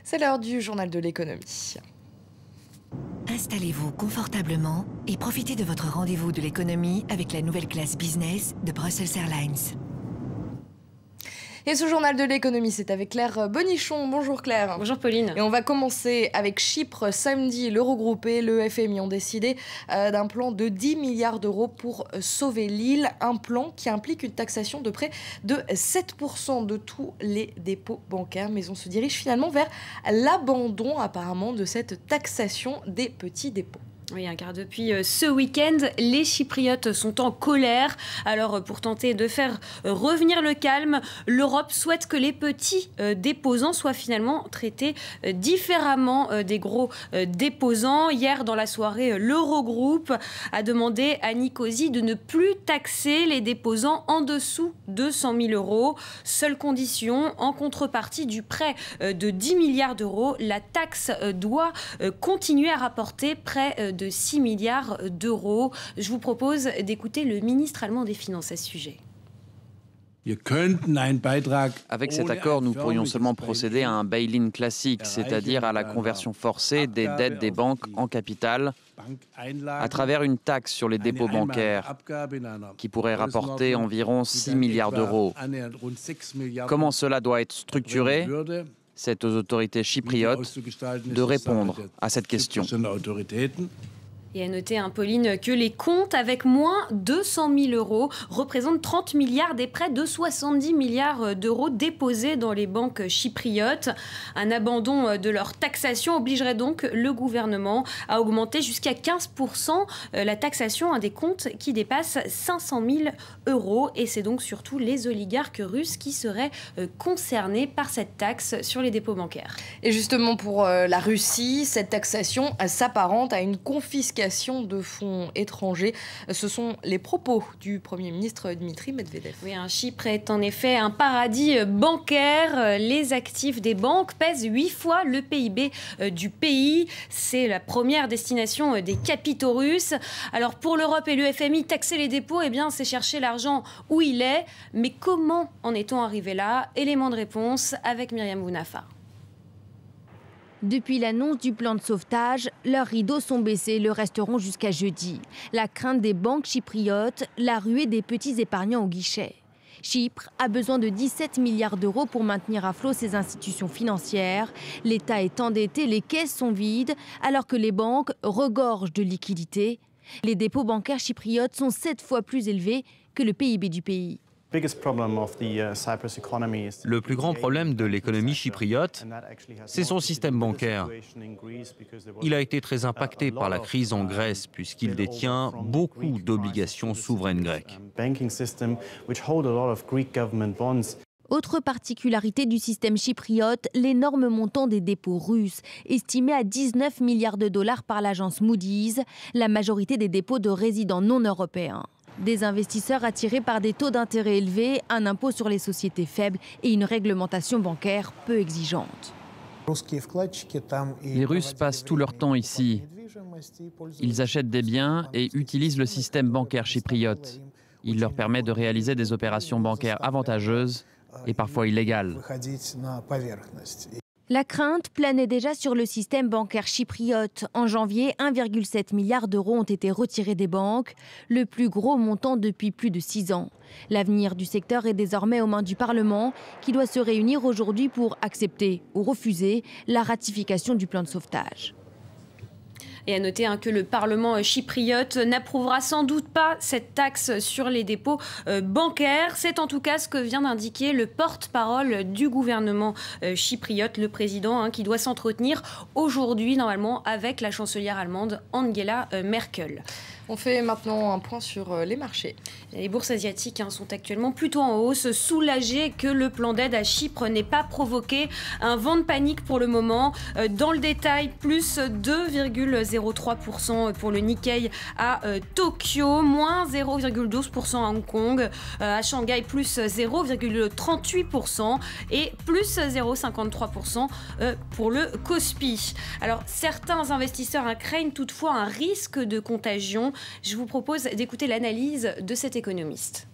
C'est l'heure du journal de l'économie. Installez-vous confortablement et profitez de votre rendez-vous de l'économie avec la nouvelle classe business de Brussels Airlines. Et ce journal de l'économie, c'est avec Claire Bonichon. Bonjour Claire. Bonjour Pauline. Et on va commencer avec Chypre. Samedi, l'Eurogroupe et le FMI ont décidé d'un plan de 10 milliards d'euros pour sauver l'île. Un plan qui implique une taxation de près de 7% de tous les dépôts bancaires. Mais on se dirige finalement vers l'abandon apparemment de cette taxation des petits dépôts. Oui, car depuis ce week-end, les Chypriotes sont en colère. Alors, pour tenter de faire revenir le calme, l'Europe souhaite que les petits déposants soient finalement traités différemment des gros déposants. Hier, dans la soirée, l'Eurogroupe a demandé à Nicosie de ne plus taxer les déposants en dessous de 100 000 euros. Seule condition, en contrepartie du prêt de 10 milliards d'euros, la taxe doit continuer à rapporter près de 6 milliards d'euros. Je vous propose d'écouter le ministre allemand des Finances à ce sujet. Avec cet accord, nous pourrions seulement procéder à un bail-in classique, c'est-à-dire à la conversion forcée des dettes des banques en capital, à travers une taxe sur les dépôts bancaires qui pourrait rapporter environ 6 milliards d'euros. Comment cela doit être structuré ? C'est aux autorités chypriotes de répondre à cette question. Et à noter, Pauline, que les comptes avec moins de 100 000 euros représentent 30 milliards des prêts de 70 milliards d'euros déposés dans les banques chypriotes. Un abandon de leur taxation obligerait donc le gouvernement à augmenter jusqu'à 15% la taxation des comptes qui dépassent 500 000 euros. Et c'est donc surtout les oligarques russes qui seraient concernés par cette taxe sur les dépôts bancaires. Et justement pour la Russie, cette taxation s'apparente à une confiscation de fonds étrangers. Ce sont les propos du Premier ministre Dmitri Medvedev. Oui, Chypre est en effet un paradis bancaire. Les actifs des banques pèsent 8 fois le PIB du pays. C'est la première destination des capitaux russes. Alors pour l'Europe et le FMI, taxer les dépôts, c'est chercher l'argent où il est. Mais comment en est-on arrivé là? Élément de réponse avec Myriam Bounafa. Depuis l'annonce du plan de sauvetage, leurs rideaux sont baissés et le resteront jusqu'à jeudi. La crainte des banques chypriotes, la ruée des petits épargnants au guichet. Chypre a besoin de 17 milliards d'euros pour maintenir à flot ses institutions financières. L'État est endetté, les caisses sont vides, alors que les banques regorgent de liquidités. Les dépôts bancaires chypriotes sont 7 fois plus élevés que le PIB du pays. Le plus grand problème de l'économie chypriote, c'est son système bancaire. Il a été très impacté par la crise en Grèce puisqu'il détient beaucoup d'obligations souveraines grecques. Autre particularité du système chypriote, l'énorme montant des dépôts russes, estimé à 19 milliards de dollars par l'agence Moody's, la majorité des dépôts de résidents non européens. Des investisseurs attirés par des taux d'intérêt élevés, un impôt sur les sociétés faibles et une réglementation bancaire peu exigeante. Les Russes passent tout leur temps ici. Ils achètent des biens et utilisent le système bancaire chypriote. Il leur permet de réaliser des opérations bancaires avantageuses et parfois illégales. La crainte planait déjà sur le système bancaire chypriote. En janvier, 1,7 milliard d'euros ont été retirés des banques, le plus gros montant depuis plus de 6 ans. L'avenir du secteur est désormais aux mains du Parlement, qui doit se réunir aujourd'hui pour accepter ou refuser la ratification du plan de sauvetage. Et à noter que le Parlement chypriote n'approuvera sans doute pas cette taxe sur les dépôts bancaires. C'est en tout cas ce que vient d'indiquer le porte-parole du gouvernement chypriote, le président, qui doit s'entretenir aujourd'hui normalement avec la chancelière allemande Angela Merkel. On fait maintenant un point sur les marchés. Les bourses asiatiques sont actuellement plutôt en hausse, soulagées que le plan d'aide à Chypre n'ait pas provoqué un vent de panique pour le moment. Dans le détail, plus 2,03% pour le Nikkei à Tokyo, moins 0,12% à Hong Kong, à Shanghai plus 0,38% et plus 0,53% pour le Kospi. Alors certains investisseurs craignent toutefois un risque de contagion. Je vous propose d'écouter l'analyse de cet économiste.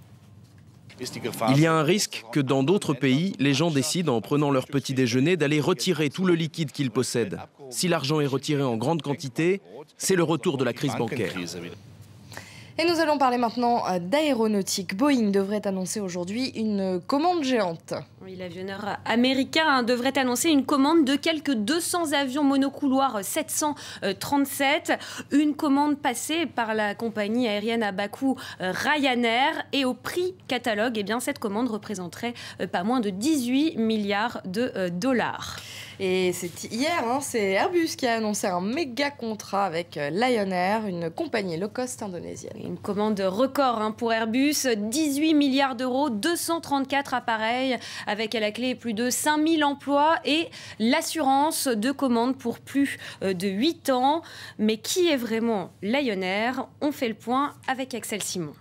Il y a un risque que dans d'autres pays, les gens décident en prenant leur petit déjeuner d'aller retirer tout le liquide qu'ils possèdent. Si l'argent est retiré en grande quantité, c'est le retour de la crise bancaire. Et nous allons parler maintenant d'aéronautique. Boeing devrait annoncer aujourd'hui une commande géante. Oui, l'avionneur américain devrait annoncer une commande de quelques 200 avions monocouloirs 737. Une commande passée par la compagnie aérienne à bas coût Ryanair. Et au prix catalogue, eh bien, cette commande représenterait pas moins de 18 milliards de dollars. Et c'est hier, c'est Airbus qui a annoncé un méga contrat avec Lion Air, une compagnie low cost indonésienne. Une commande record pour Airbus, 18 milliards d'euros, 234 appareils, avec à la clé plus de 5000 emplois et l'assurance de commandes pour plus de 8 ans. Mais qui est vraiment Lion Air? On fait le point avec Axel Simon.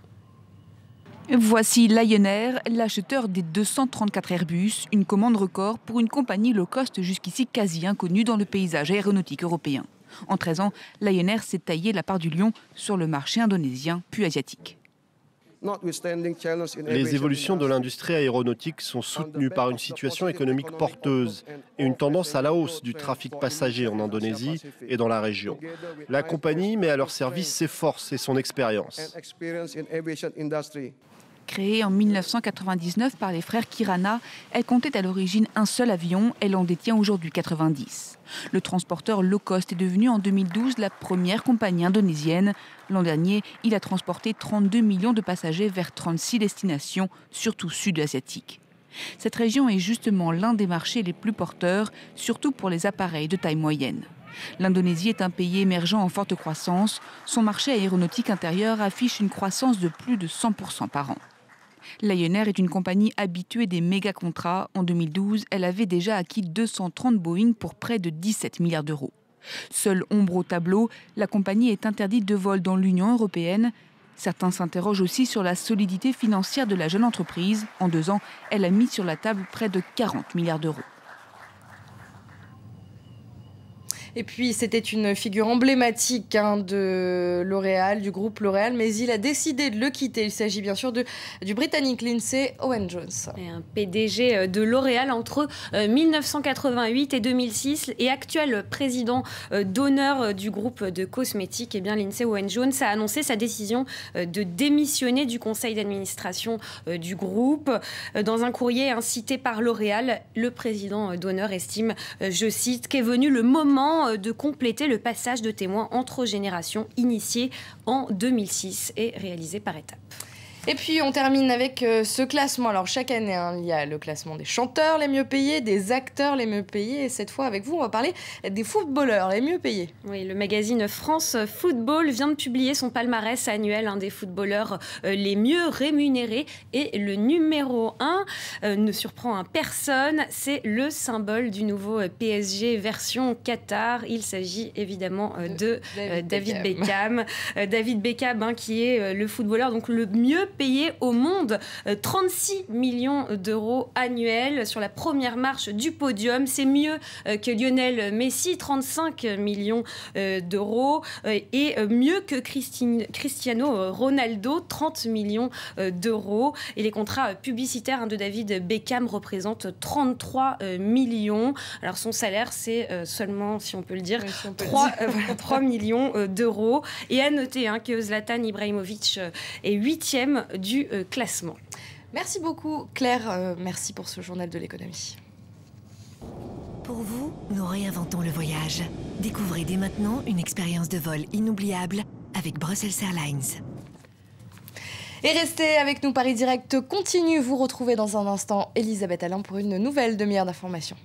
Voici Lion Air, l'acheteur des 234 Airbus, une commande record pour une compagnie low cost jusqu'ici quasi inconnue dans le paysage aéronautique européen. En 13 ans, Lion Air s'est taillé la part du lion sur le marché indonésien puis asiatique. Les évolutions de l'industrie aéronautique sont soutenues par une situation économique porteuse et une tendance à la hausse du trafic passager en Indonésie et dans la région. La compagnie met à leur service ses forces et son expérience. Créée en 1999 par les frères Kirana, elle comptait à l'origine un seul avion, elle en détient aujourd'hui 90. Le transporteur low cost est devenu en 2012 la première compagnie indonésienne. L'an dernier, il a transporté 32 millions de passagers vers 36 destinations, surtout sud-asiatiques. Cette région est justement l'un des marchés les plus porteurs, surtout pour les appareils de taille moyenne. L'Indonésie est un pays émergent en forte croissance. Son marché aéronautique intérieur affiche une croissance de plus de 100% par an. Lion Air est une compagnie habituée des méga-contrats. En 2012, elle avait déjà acquis 230 Boeing pour près de 17 milliards d'euros. Seule ombre au tableau, la compagnie est interdite de vol dans l'Union européenne. Certains s'interrogent aussi sur la solidité financière de la jeune entreprise. En 2 ans, elle a mis sur la table près de 40 milliards d'euros. Et puis, c'était une figure emblématique de L'Oréal, du groupe L'Oréal, mais il a décidé de le quitter. Il s'agit bien sûr du Britannique Lindsay Owen-Jones. Et un PDG de L'Oréal entre 1988 et 2006 et actuel président d'honneur du groupe de cosmétiques. Eh bien, Lindsay Owen-Jones a annoncé sa décision de démissionner du conseil d'administration du groupe. Dans un courrier incité par L'Oréal, le président d'honneur estime, je cite, qu'est venu le moment de compléter le passage de témoins entre générations initié en 2006 et réalisé par étapes. Et puis on termine avec ce classement. Alors chaque année, il y a le classement des chanteurs les mieux payés, des acteurs les mieux payés. Et cette fois, avec vous, on va parler des footballeurs les mieux payés. Oui, le magazine France Football vient de publier son palmarès annuel des footballeurs les mieux rémunérés. Et le numéro 1 ne surprend personne. C'est le symbole du nouveau PSG version Qatar. Il s'agit évidemment de David Beckham. David Beckham, qui est le footballeur donc le mieux payé au monde, 36 millions d'euros annuels sur la première marche du podium. C'est mieux que Lionel Messi, 35 millions d'euros, et mieux que Cristiano Ronaldo, 30 millions d'euros. Et les contrats publicitaires de David Beckham représentent 33 millions. Alors son salaire, c'est seulement, si on peut le dire, 3 millions d'euros. Et à noter que Zlatan Ibrahimovic est 8e du classement. Merci beaucoup Claire, merci pour ce journal de l'économie. Pour vous, nous réinventons le voyage. Découvrez dès maintenant une expérience de vol inoubliable avec Brussels Airlines. Et restez avec nous, Paris Direct continue. Vous retrouvez dans un instant Elisabeth Alain pour une nouvelle demi-heure d'information.